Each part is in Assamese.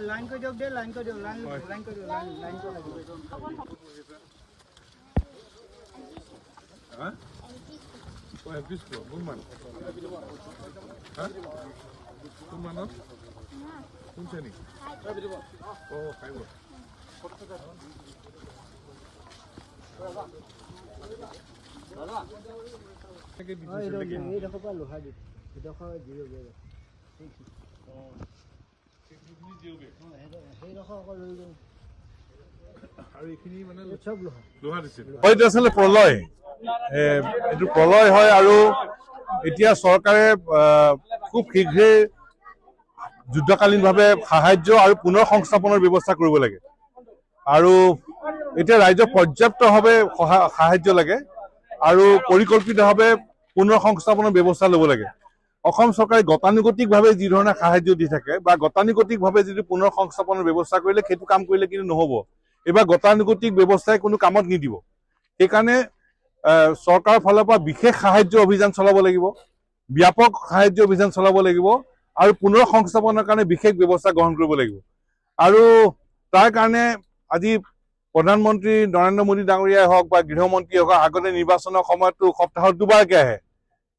लाइन को दियक दे लाइन को दियक लाइन को दियक लाइन को লাগিব হা ও এমপি স্কুল কোনমান হা কোনমানত কোন শ্ৰেণী ও খাইব দাদা এই দেখো পা লোহা দি দেখো জিৰো গে ঠিক প্ৰলয় এইটো প্ৰলয় হয় আৰু এতিয়া চৰকাৰে খুব শীঘ্ৰে যুদ্ধকালীনভাৱে সাহায্য আৰু পুনৰ সংস্থাপনৰ ব্যৱস্থা কৰিব লাগে আৰু এতিয়া ৰাজ্যক পৰ্যাপ্তভাৱে সাহায্য লাগে আৰু পৰিকল্পিতভাৱে পুনৰ সংস্থাপনৰ ব্যৱস্থা ল'ব লাগে অসম চৰকাৰে গতানুগতিকভাৱে যি ধৰণে সাহায্য দি থাকে বা গতানুগতিকভাৱে যদি পুনৰ সংস্থাপনৰ ব্যৱস্থা কৰিলে সেইটো কাম কৰিলে কিন্তু নহ'ব এবাৰ গতানুগতিক ব্যৱস্থাই কোনো কামত নিদিব সেইকাৰণে চৰকাৰৰ ফালৰ পৰা বিশেষ সাহায্য অভিযান চলাব লাগিব ব্যাপক সাহায্য অভিযান চলাব লাগিব আৰু পুনৰ সংস্থাপনৰ কাৰণে বিশেষ ব্যৱস্থা গ্ৰহণ কৰিব লাগিব আৰু তাৰ কাৰণে আজি প্ৰধানমন্ত্ৰী নৰেন্দ্ৰ মোদী ডাঙৰীয়াই হওক বা গৃহমন্ত্ৰীয়ে হওক আগতে নিৰ্বাচনৰ সময়তো সপ্তাহত দুবাৰকৈ আহে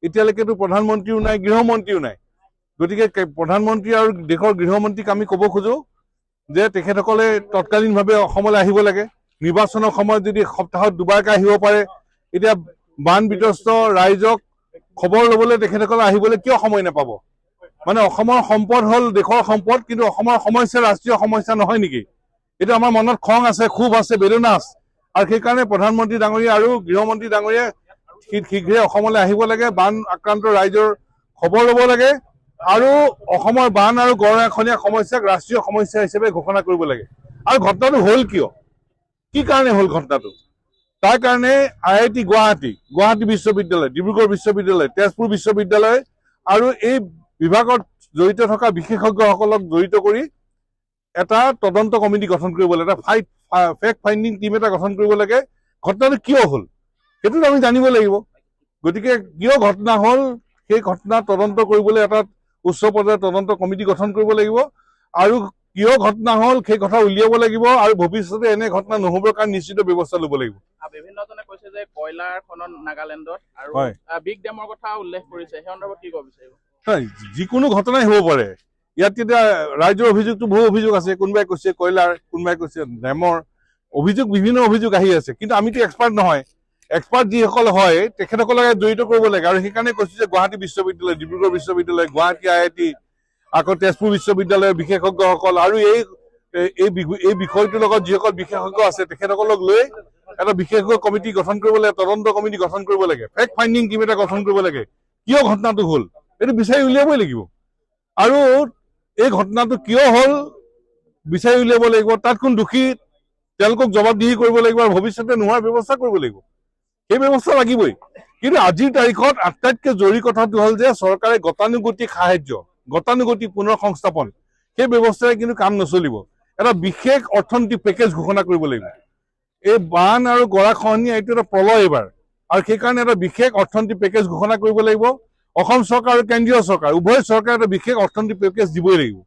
এতিয়ালৈকেতো প্ৰধানমন্ত্ৰীও নাই গৃহমন্ত্ৰীও নাই গতিকে প্ৰধানমন্ত্ৰী আৰু দেশৰ গৃহমন্ত্ৰীক আমি ক'ব খোজো যে তেখেতসকলে তৎকালীনভাৱে অসমলৈ আহিব লাগে নিৰ্বাচনৰ সময়ত যদি সপ্তাহত দুবাৰকৈ আহিব পাৰে এতিয়া বান বিধ্বস্ত ৰাইজক খবৰ ল'বলৈ তেখেতসকলে আহিবলৈ কিয় সময় নাপাব মানে অসমৰ সম্পদ হ'ল দেশৰ সম্পদ কিন্তু অসমৰ সমস্যা ৰাষ্ট্ৰীয় সমস্যা নহয় নেকি এইটো আমাৰ মনত খং আছে ক্ষোভ আছে বেদনা আছে আৰু সেইকাৰণে প্ৰধানমন্ত্ৰী ডাঙৰীয়া আৰু গৃহমন্ত্ৰী ডাঙৰীয়াই শীঘ্ৰে অসমলৈ আহিব লাগে বান আক্ৰান্ত ৰাইজৰ খবৰ ল'ব লাগে আৰু অসমৰ বান আৰু গৰাখহনীয়া সমস্যাক ৰাষ্ট্ৰীয় সমস্যা হিচাপে ঘোষণা কৰিব লাগে আৰু ঘটনাটো হ'ল কিয় কি কাৰণে হ'ল ঘটনাটো তাৰ কাৰণে IIT গুৱাহাটী বিশ্ববিদ্যালয় ডিব্ৰুগড় বিশ্ববিদ্যালয় তেজপুৰ বিশ্ববিদ্যালয় আৰু এই বিভাগত জড়িত থকা বিশেষজ্ঞসকলক জড়িত কৰি এটা তদন্ত কমিটি গঠন কৰিব লাগে এটা ফেক্ট ফাইণ্ডিং টিম এটা গঠন কৰিব লাগে ঘটনাটো কিয় হ'ল সেইটো আমি জানিব লাগিব গতিকে কিয় ঘটনা হ'ল সেই ঘটনা তদন্ত কৰিবলৈ এটা উচ্চ পৰ্যায়ৰ তদন্ত কমিটি গঠন কৰিব লাগিব আৰু কিয় ঘটনা হ'ল সেই কথা উলিয়াব লাগিব আৰু ভৱিষ্যতে এনে ঘটনা নহ'বৰ কাৰণে নিশ্চিত ব্যৱস্থা ল'ব লাগিব বিভিন্নজনে কৈছে যে কয়লাৰ খনন নাগালেণ্ডত আৰু বিগ ডেমৰ কথা উল্লেখ কৰিছে সেই সন্দৰ্ভত কি ক'ব বিচাৰিব যিকোনো ঘটনাই হ'ব পাৰে ইয়াত এতিয়া ৰাজ্যৰ অভিযোগটো বহু অভিযোগ আছে কোনোবাই কৈছে কয়লাৰ কোনোবাই কৈছে ডেমৰ অভিযোগ বিভিন্ন অভিযোগ আহি আছে কিন্তু আমিতো এক্সপাৰ্ট নহয় এক্সপাৰ্ট যিসকল হয় তেখেতসকলক জড়িত কৰিব লাগে আৰু সেইকাৰণে কৈছোঁ যে গুৱাহাটী বিশ্ববিদ্যালয় ডিব্ৰুগড় বিশ্ববিদ্যালয় গুৱাহাটী IIT আকৌ তেজপুৰ বিশ্ববিদ্যালয়ৰ বিশেষজ্ঞসকল আৰু এই বিষয়টোৰ লগত যিসকল বিশেষজ্ঞ আছে তেখেতসকলক লৈ এটা বিশেষজ্ঞ কমিটি গঠন কৰিব লাগে তদন্ত কমিটি গঠন কৰিব লাগে ফেক্ট ফাইণ্ডিং টিম এটা গঠন কৰিব লাগে কিয় ঘটনাটো হ'ল এইটো বিচাৰি উলিয়াবই লাগিব আৰু এই ঘটনাটো কিয় হ'ল বিচাৰি উলিয়াব লাগিব তাত কোন দোষী তেওঁলোকক জবাবদিহি কৰিব লাগিব আৰু ভৱিষ্যতে নোহোৱাৰ ব্যৱস্থা কৰিব লাগিব সেই ব্যৱস্থা লাগিবই কিন্তু আজিৰ তাৰিখত আটাইতকৈ জৰুৰী কথাটো হ'ল যে চৰকাৰে গতানুগতিক সাহায্য গতানুগতিক পুনৰ সংস্থাপন সেই ব্যৱস্থাৰে কিন্তু কাম নচলিব এটা বিশেষ অৰ্থনৈতিক পেকেজ ঘোষণা কৰিব লাগিব এই বান আৰু গৰাখহনীয়া এইটো এটা প্ৰলয় এইবাৰ আৰু সেইকাৰণে এটা বিশেষ অৰ্থনৈতিক পেকেজ ঘোষণা কৰিব লাগিব অসম চৰকাৰ আৰু কেন্দ্ৰীয় চৰকাৰ উভয় চৰকাৰে এটা বিশেষ অৰ্থনৈতিক পেকেজ দিবই লাগিব